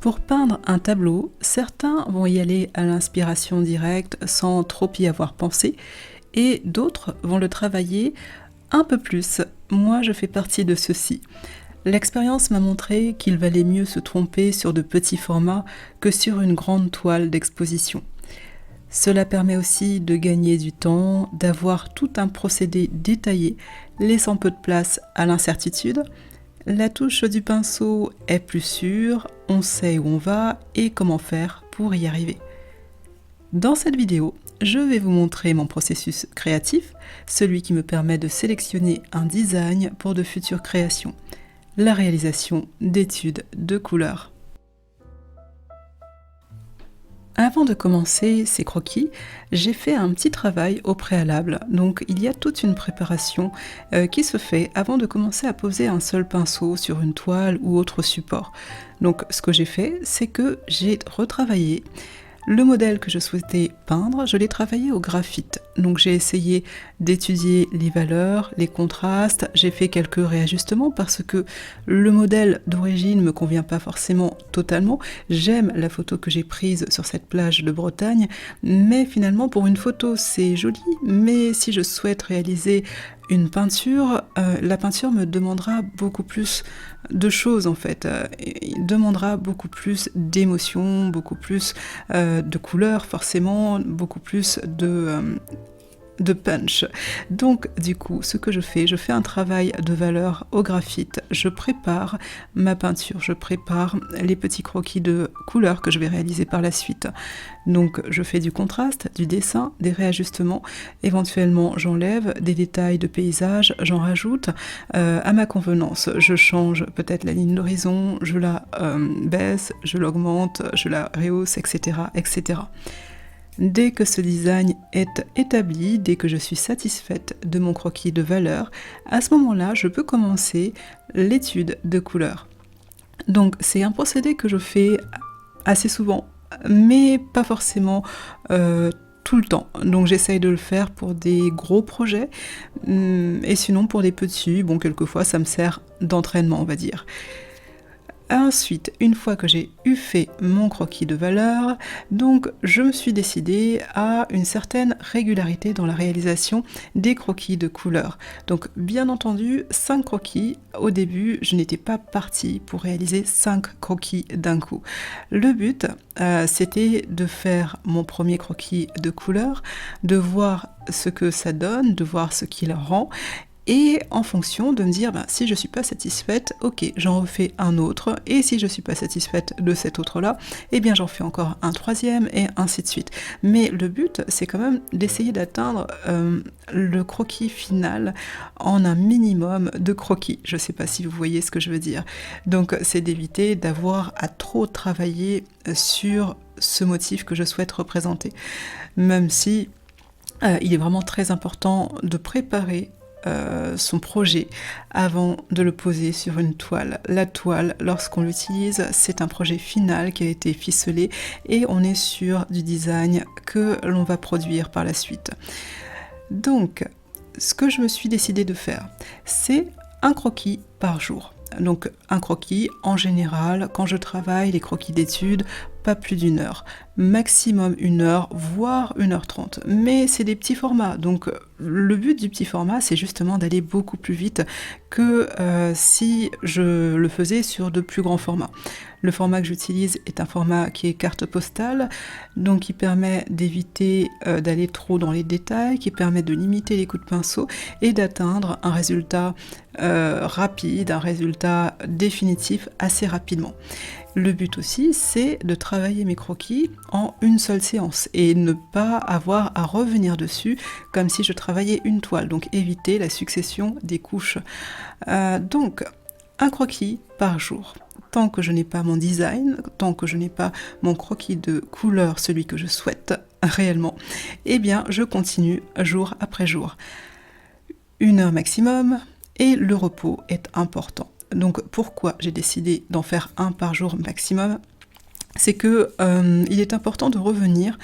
Pour peindre un tableau, certains vont y aller à l'inspiration directe sans trop y avoir pensé, et d'autres vont le travailler un peu plus. Moi, je fais partie de ceux-ci. L'expérience m'a montré qu'il valait mieux se tromper sur de petits formats que sur une grande toile d'exposition. Cela permet aussi de gagner du temps, d'avoir tout un procédé détaillé, laissant peu de place à l'incertitude. La touche du pinceau est plus sûre, on sait où on va et comment faire pour y arriver. Dans cette vidéo, je vais vous montrer mon processus créatif, celui qui me permet de sélectionner un design pour de futures créations, la réalisation d'études de couleurs. Avant de commencer ces croquis, j'ai fait un petit travail au préalable. Donc il y a toute une préparation qui se fait avant de commencer à poser un seul pinceau sur une toile ou autre support. Donc ce que j'ai fait, c'est que j'ai retravaillé le modèle que je souhaitais peindre, je l'ai travaillé au graphite. Donc j'ai essayé d'étudier les valeurs, les contrastes, j'ai fait quelques réajustements parce que le modèle d'origine ne me convient pas forcément totalement. J'aime la photo que j'ai prise sur cette plage de Bretagne, mais finalement pour une photo c'est joli, mais si je souhaite réaliser une peinture, la peinture me demandera beaucoup plus de choses en fait, il demandera beaucoup plus d'émotions, beaucoup plus de couleurs forcément, beaucoup plus de punch. Donc du coup, ce que je fais un travail de valeur au graphite, je prépare ma peinture, je prépare les petits croquis de couleurs que je vais réaliser par la suite. Donc je fais du contraste, du dessin, des réajustements, éventuellement j'enlève des détails de paysage, j'en rajoute à ma convenance. Je change peut-être la ligne d'horizon, je la baisse, je l'augmente, je la rehausse, etc., etc. Dès que ce design est établi, dès que je suis satisfaite de mon croquis de valeur, à ce moment-là, je peux commencer l'étude de couleurs. Donc c'est un procédé que je fais assez souvent, mais pas forcément tout le temps. Donc j'essaye de le faire pour des gros projets, et sinon pour des petits, bon quelquefois ça me sert d'entraînement on va dire. Ensuite, une fois que j'ai eu fait mon croquis de valeur, donc je me suis décidée à une certaine régularité dans la réalisation des croquis de couleurs. Donc bien entendu, 5 croquis, au début je n'étais pas partie pour réaliser 5 croquis d'un coup. Le but c'était de faire mon premier croquis de couleur, de voir ce que ça donne, de voir ce qu'il rend, et en fonction de me dire, si je ne suis pas satisfaite, ok, j'en refais un autre, et si je ne suis pas satisfaite de cet autre-là, eh bien j'en fais encore un troisième, et ainsi de suite. Mais le but, c'est quand même d'essayer d'atteindre le croquis final en un minimum de croquis. Je ne sais pas si vous voyez ce que je veux dire. Donc c'est d'éviter d'avoir à trop travailler sur ce motif que je souhaite représenter. Même si il est vraiment très important de préparer son projet avant de le poser sur une toile. La toile, lorsqu'on l'utilise, c'est un projet final qui a été ficelé et on est sûr du design que l'on va produire par la suite. Donc, ce que je me suis décidé de faire, c'est un croquis par jour. Donc un croquis, en général, quand je travaille les croquis d'études, pas plus d'1 heure. Maximum 1 heure, voire 1h30. Mais c'est des petits formats, donc le but du petit format, c'est justement d'aller beaucoup plus vite que si je le faisais sur de plus grands formats. Le format que j'utilise est un format qui est carte postale, donc qui permet d'éviter d'aller trop dans les détails, qui permet de limiter les coups de pinceau et d'atteindre un résultat rapide, un résultat définitif assez rapidement. Le but aussi, c'est de travailler mes croquis en une seule séance et ne pas avoir à revenir dessus comme si je travaillais une toile, donc éviter la succession des couches. Donc, un croquis par jour. Tant que je n'ai pas mon design, tant que je n'ai pas mon croquis de couleur, celui que je souhaite réellement, eh bien je continue jour après jour. 1 heure maximum et le repos est important. Donc pourquoi j'ai décidé d'en faire un par jour maximum ? C'est que il est important de revenir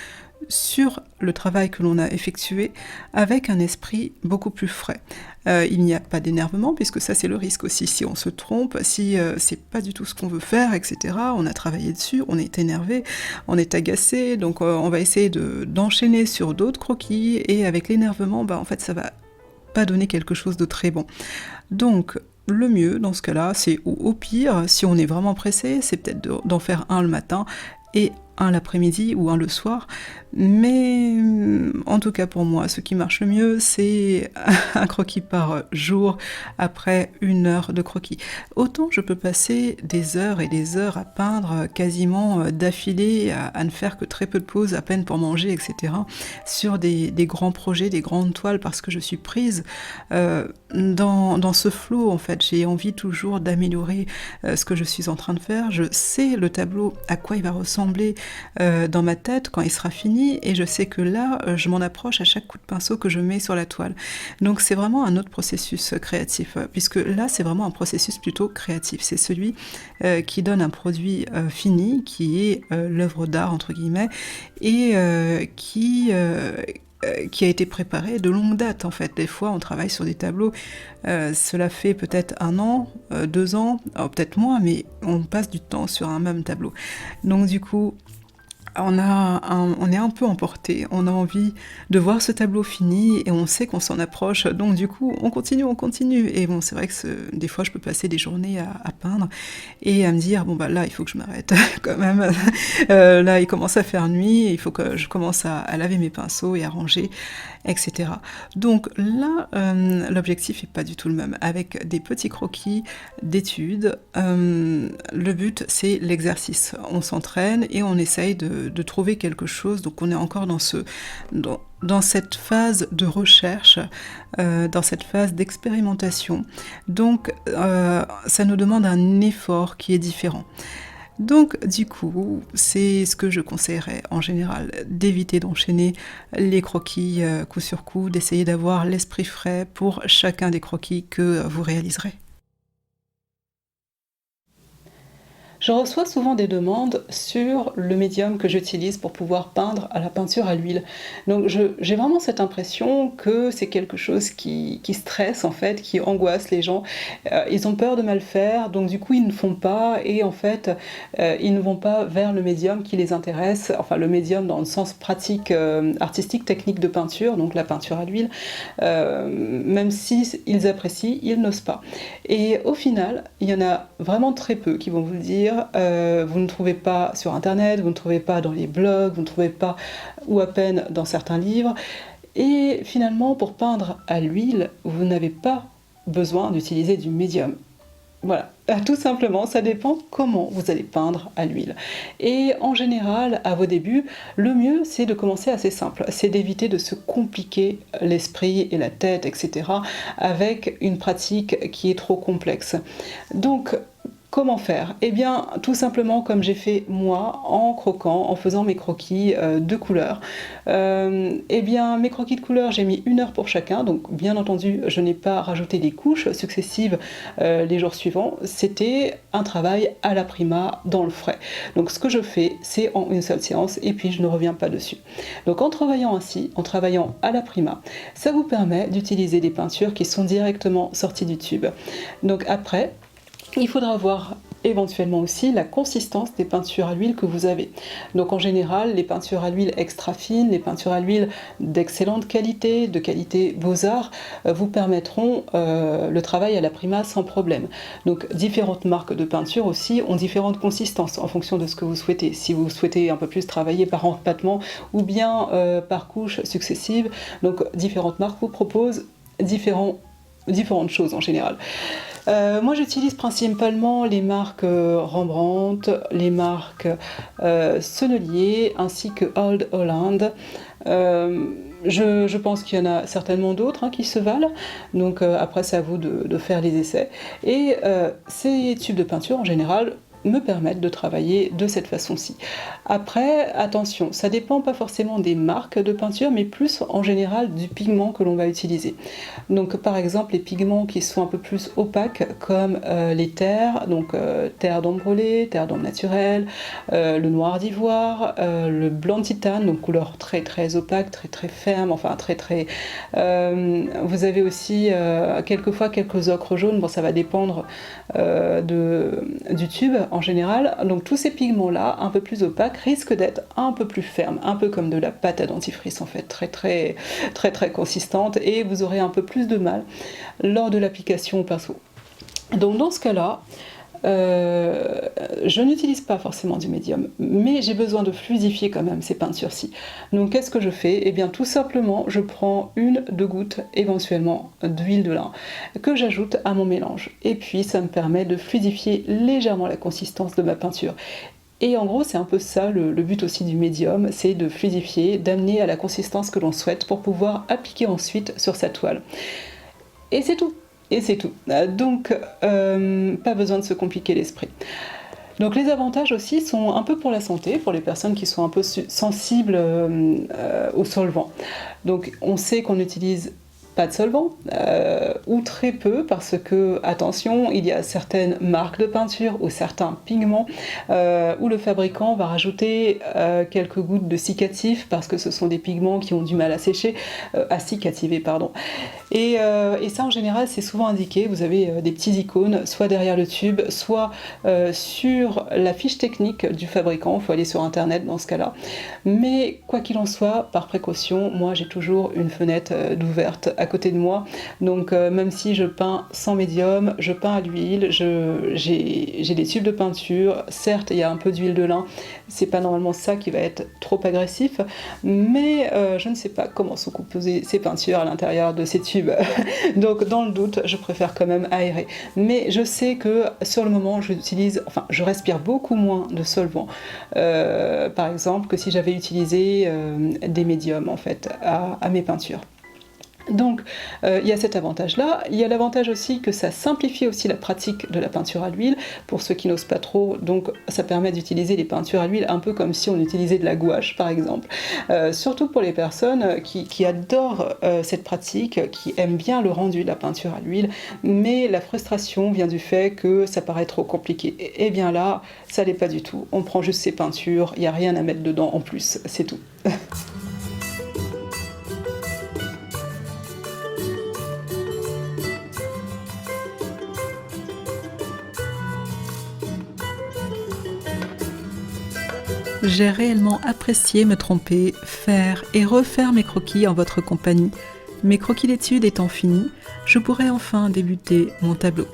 sur le travail que l'on a effectué avec un esprit beaucoup plus frais. Il n'y a pas d'énervement, puisque ça c'est le risque aussi, si on se trompe, si c'est pas du tout ce qu'on veut faire, etc. On a travaillé dessus, on est énervé, on est agacé, donc on va essayer d'enchaîner sur d'autres croquis, et avec l'énervement, en fait ça va pas donner quelque chose de très bon. Donc le mieux dans ce cas-là, c'est au pire, si on est vraiment pressé, c'est peut-être d'en faire un le matin et un l'après-midi ou un le soir, mais en tout cas pour moi, ce qui marche le mieux, c'est un croquis par jour après 1 heure de croquis. Autant je peux passer des heures et des heures à peindre quasiment d'affilée, à ne faire que très peu de pauses, à peine pour manger, etc., sur des grands projets, des grandes toiles, parce que je suis prise dans ce flow, en fait. J'ai envie toujours d'améliorer ce que je suis en train de faire. Je sais le tableau, à quoi il va ressembler dans ma tête quand il sera fini, et je sais que là, je m'en approche à chaque coup de pinceau que je mets sur la toile. Donc c'est vraiment un autre processus créatif, puisque là, c'est vraiment un processus plutôt créatif. C'est celui qui donne un produit fini, qui est l'œuvre d'art, entre guillemets, et qui a été préparé de longue date, en fait. Des fois, on travaille sur des tableaux, cela fait peut-être 1 an, 2 ans, peut-être moins, mais on passe du temps sur un même tableau. Donc du coup, on est un peu emporté, on a envie de voir ce tableau fini, et on sait qu'on s'en approche, donc du coup on continue, et bon, c'est vrai que des fois je peux passer des journées à peindre, et à me dire, bon là il faut que je m'arrête quand même, là il commence à faire nuit, il faut que je commence à laver mes pinceaux et à ranger, etc. Donc là, l'objectif n'est pas du tout le même, avec des petits croquis d'études, le but c'est l'exercice, on s'entraîne et on essaye de trouver quelque chose, donc on est encore dans cette phase de recherche, dans cette phase d'expérimentation, donc ça nous demande un effort qui est différent. Donc du coup, c'est ce que je conseillerais en général, d'éviter d'enchaîner les croquis coup sur coup, d'essayer d'avoir l'esprit frais pour chacun des croquis que vous réaliserez. Je reçois souvent des demandes sur le médium que j'utilise pour pouvoir peindre à la peinture à l'huile. Donc j'ai vraiment cette impression que c'est quelque chose qui stresse, en fait, qui angoisse les gens. Ils ont peur de mal faire, donc du coup ils ne font pas, et en fait ils ne vont pas vers le médium qui les intéresse, enfin le médium dans le sens pratique, artistique, technique de peinture, donc la peinture à l'huile. Même si ils apprécient, ils n'osent pas. Et au final, il y en a vraiment très peu qui vont vous le dire. Vous ne trouvez pas sur internet, vous ne trouvez pas dans les blogs, vous ne trouvez pas, ou à peine dans certains livres. Et finalement, pour peindre à l'huile, vous n'avez pas besoin d'utiliser du médium. Voilà, tout simplement, ça dépend comment vous allez peindre à l'huile. Et en général, à vos débuts, le mieux c'est de commencer assez simple, c'est d'éviter de se compliquer l'esprit et la tête, etc., avec une pratique qui est trop complexe. Donc, comment faire? Eh bien, tout simplement comme j'ai fait moi, en croquant, en faisant mes croquis de couleurs. Eh bien, mes croquis de couleurs, j'ai mis 1 heure pour chacun, donc bien entendu, je n'ai pas rajouté des couches successives les jours suivants. C'était un travail à la prima, dans le frais. Donc ce que je fais, c'est en une seule séance, et puis je ne reviens pas dessus. Donc en travaillant ainsi, en travaillant à la prima, ça vous permet d'utiliser des peintures qui sont directement sorties du tube. Donc après, il faudra voir éventuellement aussi la consistance des peintures à l'huile que vous avez. Donc en général, les peintures à l'huile extra fines, les peintures à l'huile d'excellente qualité, de qualité Beaux-Arts, vous permettront le travail à la prima sans problème. Donc différentes marques de peinture aussi ont différentes consistances en fonction de ce que vous souhaitez. Si vous souhaitez un peu plus travailler par empattement ou bien par couches successives, donc différentes marques vous proposent différentes choses en général. Moi j'utilise principalement les marques Rembrandt, les marques Sennelier ainsi que Old Holland. Je pense qu'il y en a certainement d'autres qui se valent, donc après c'est à vous de faire les essais. Et ces tubes de peinture en général, me permettent de travailler de cette façon-ci. Après, attention, ça dépend pas forcément des marques de peinture, mais plus en général du pigment que l'on va utiliser. Donc par exemple, les pigments qui sont un peu plus opaques, comme les terres, donc terre d'ombre brûlée, terre d'ombre naturelle, le noir d'ivoire, le blanc de titane, donc couleur très très opaque, très très ferme, enfin très très... vous avez aussi quelquefois quelques ocres jaunes, bon ça va dépendre du tube en général. Donc tous ces pigments-là, un peu plus opaques, risquent d'être un peu plus fermes, un peu comme de la pâte à dentifrice en fait, très très très très consistante, et vous aurez un peu plus de mal lors de l'application au pinceau. Donc dans ce cas-là, je n'utilise pas forcément du médium, mais j'ai besoin de fluidifier quand même ces peintures-ci. Donc qu'est-ce que je fais? Eh bien tout simplement, je prends 1-2 gouttes éventuellement d'huile de lin que j'ajoute à mon mélange. Et puis ça me permet de fluidifier légèrement la consistance de ma peinture. Et en gros, c'est un peu ça le but aussi du médium, c'est de fluidifier, d'amener à la consistance que l'on souhaite pour pouvoir appliquer ensuite sur sa toile. Et c'est tout. Et c'est tout. Donc, pas besoin de se compliquer l'esprit. Donc les avantages aussi sont un peu pour la santé, pour les personnes qui sont un peu sensibles aux solvants. Donc on sait qu'on utilise pas de solvant, ou très peu, parce que, attention, il y a certaines marques de peinture ou certains pigments où le fabricant va rajouter quelques gouttes de cicatif, parce que ce sont des pigments qui ont du mal à sécher, à cicativer, pardon. Et ça, en général, c'est souvent indiqué. Vous avez des petits icônes, soit derrière le tube, soit sur la fiche technique du fabricant. Il faut aller sur Internet dans ce cas-là. Mais quoi qu'il en soit, par précaution, moi, j'ai toujours une fenêtre d'ouverte à côté de moi. Donc, même si je peins sans médium, je peins à l'huile, j'ai des tubes de peinture. Certes, il y a un peu d'huile de lin. C'est pas normalement ça qui va être trop agressif, mais je ne sais pas comment sont composées ces peintures à l'intérieur de ces tubes. Donc dans le doute, je préfère quand même aérer. Mais je sais que sur le moment, je respire beaucoup moins de solvant, par exemple, que si j'avais utilisé des médiums en fait à mes peintures. Donc il y a cet avantage-là. Il y a l'avantage aussi que ça simplifie aussi la pratique de la peinture à l'huile, pour ceux qui n'osent pas trop. Donc ça permet d'utiliser les peintures à l'huile un peu comme si on utilisait de la gouache par exemple. Surtout pour les personnes qui adorent cette pratique, qui aiment bien le rendu de la peinture à l'huile, mais la frustration vient du fait que ça paraît trop compliqué. Et bien là, ça l'est pas du tout. On prend juste ces peintures, il n'y a rien à mettre dedans en plus, c'est tout. J'ai réellement apprécié me tromper, faire et refaire mes croquis en votre compagnie. Mes croquis d'études étant finis, je pourrai enfin débuter mon tableau.